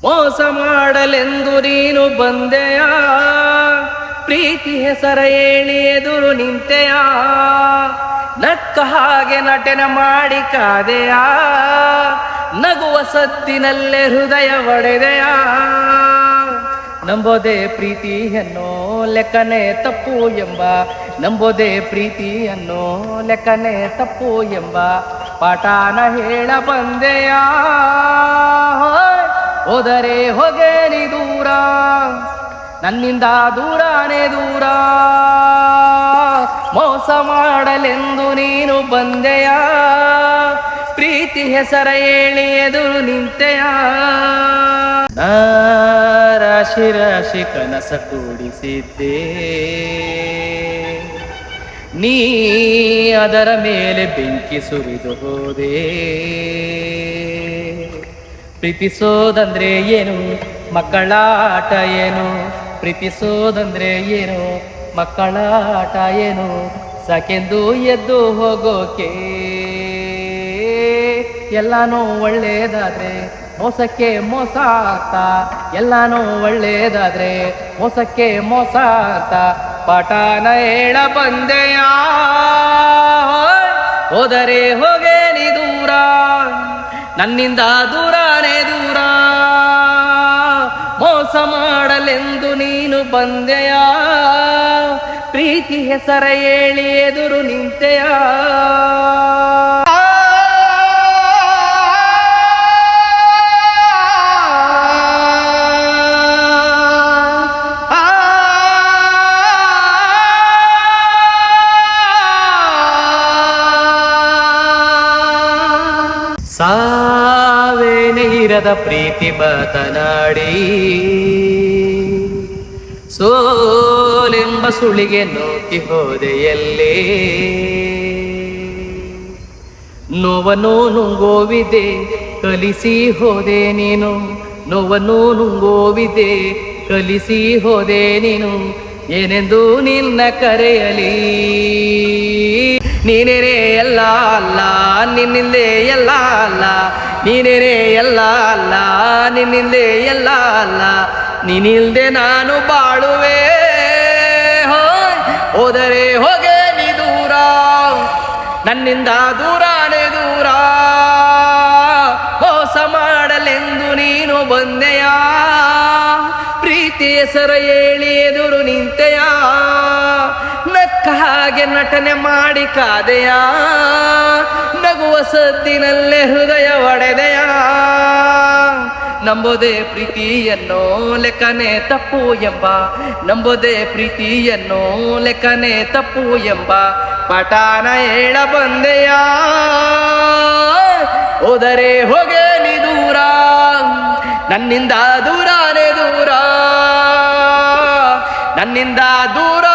ಮೋಸ ಮಾಡಲೆಂದು ನೀನು ಬಂದೆಯ, ಪ್ರೀತಿ ಹೆಸರ ಹೇಳಿ ಎದುರು ನಿಂತೆಯ, ನಕ್ಕ ಹಾಗೆ ನಟನೆ ಮಾಡಿ ಕಾದೆಯ, ನಗುವ ಸದ್ದಿನಲ್ಲೇ ಹೃದಯ ಒಡೆದೆಯ. ನಂಬೋದೆ ಪ್ರೀತಿಯನ್ನು ಲೆಕ್ಕನೆ ತಪ್ಪು ಎಂಬ, ನಂಬೋದೆ ಪ್ರೀತಿಯನ್ನು ಲೆಕ್ಕನೆ ತಪ್ಪು ಎಂಬ ಪಾಠಾನ ಹೇಳ ಬಂದೆಯ. ಹೋದರೆ ಹೋಗೆ ನೀ ದೂರ, ನನ್ನಿಂದ ದೂರನೇ ದೂರ, ಮೋಸ ಮಾಡಲೆಂದು ನೀನು ಬಂದೆಯ, ಪ್ರೀತಿ ಹೆಸರ ಹೇಳಿ ಎದುರು ನಿಂತೆಯ. ರಾಶಿ ರಾಶಿ ಕನಸ ಕೂಡಿಸಿದ್ದೆ, ನೀ ಅದರ ಮೇಲೆ ಬೆಂಕಿ ಸುರಿದು ಹೋದೆ. ಪ್ರೀತಿಸೋದಂದ್ರೆ ಏನು, ಮಕ್ಕಳಾಟ ಏನು, ಪ್ರೀತಿಸೋದಂದ್ರೆ ಏನು, ಮಕ್ಕಳಾಟ ಏನು, ಸಾಕೆಂದು ಎದ್ದು ಹೋಗೋಕೆ. ಎಲ್ಲಾನು ಒಳ್ಳೇದಾದ್ರೆ ಮೋಸಕ್ಕೆ ಮೋಸ ಅಂತ, ಎಲ್ಲಾನು ಒಳ್ಳೇದಾದ್ರೆ ಮೋಸಕ್ಕೆ ಮೋಸ ಅಂತ ಪಾಠಾನ ಹೇಳ ಬಂದೆಯ. ಹೋದರೆ ಹೋಗೆ ನೀ ದೂರ, ನನ್ನಿಂದ ದೂರನೇ ದೂರ, ಮೋಸ ಮಾಡಲೆಂದು ನೀನು ಬಂದೆಯ, ಪ್ರೀತಿ ಹೆಸರ ಹೇಳಿ ಎದುರು ನಿಂತೆಯ. ಸಾವೇನೇ ಇರದ ಪ್ರೀತಿ ಮಾತನಾಡಿ, ಸೋಲೆಂಬ ಸುಳಿಗೆ ನೂಕಿ ಹೋದೆಯಲ್ಲೇ. ನೋವನ್ನು ನುಂಗೋವಿದೆ ಕಲಿಸಿ ಹೋದೆ ನೀನು, ನೋವನ್ನು ನುಂಗೋವಿದೆ ಕಲಿಸಿ ಹೋದೆ ನೀನು, ಏನೆಂದು ನಿನ್ನ ಕರೆಯಲಿ. ನೀನೇನೇ ಎಲ್ಲ ಅಲ್ಲ, ನಿನ್ನಿಂದೆ ಎಲ್ಲ ಅಲ್ಲ, ನೀನೇನೇ ಎಲ್ಲ ಅಲ್ಲ, ನಿನ್ನಿಂದೆ ಎಲ್ಲ ಅಲ್ಲ, ನೀನಿಲ್ದೆ ನಾನು ಬಾಳುವೆ. ಹೋದರೆ ಹೋಗೆ ನೀ ದೂರ, ನನ್ನಿಂದ ದೂರನೇ ದೂರ, ಮೋಸ ಮಾಡಲೆಂದು ನೀನು ಬಂದೆಯ, ಪ್ರೀತಿ ಹೆಸರ ಹೇಳಿ ಎದುರು ನಿಂತೆಯ, ನಕ್ಕ ಹಾಗೆ ನಟನೆ ಮಾಡಿ ಕಾದೆಯ, ನಗುವ ಸದ್ದಿನಲ್ಲೇ ಹೃದಯ ಒಡೆದೆಯ. ನಂಬೋದೆ ಪ್ರೀತಿಯನ್ನು ಲೆಕ್ಕನೆ ತಪ್ಪು ಎಂಬ, ನಂಬೋದೆ ಪ್ರೀತಿಯನ್ನು ಲೆಕ್ಕನೆ ತಪ್ಪು ಎಂಬ ಪಾಠಾನ ಹೇಳ ಬಂದೆಯ. ಹೋದರೆ ಹೋಗೆ ನೀ ದೂರ, ನನ್ನಿಂದ ದೂರನೇ ದೂರ, ನನ್ನಿಂದ ದೂರ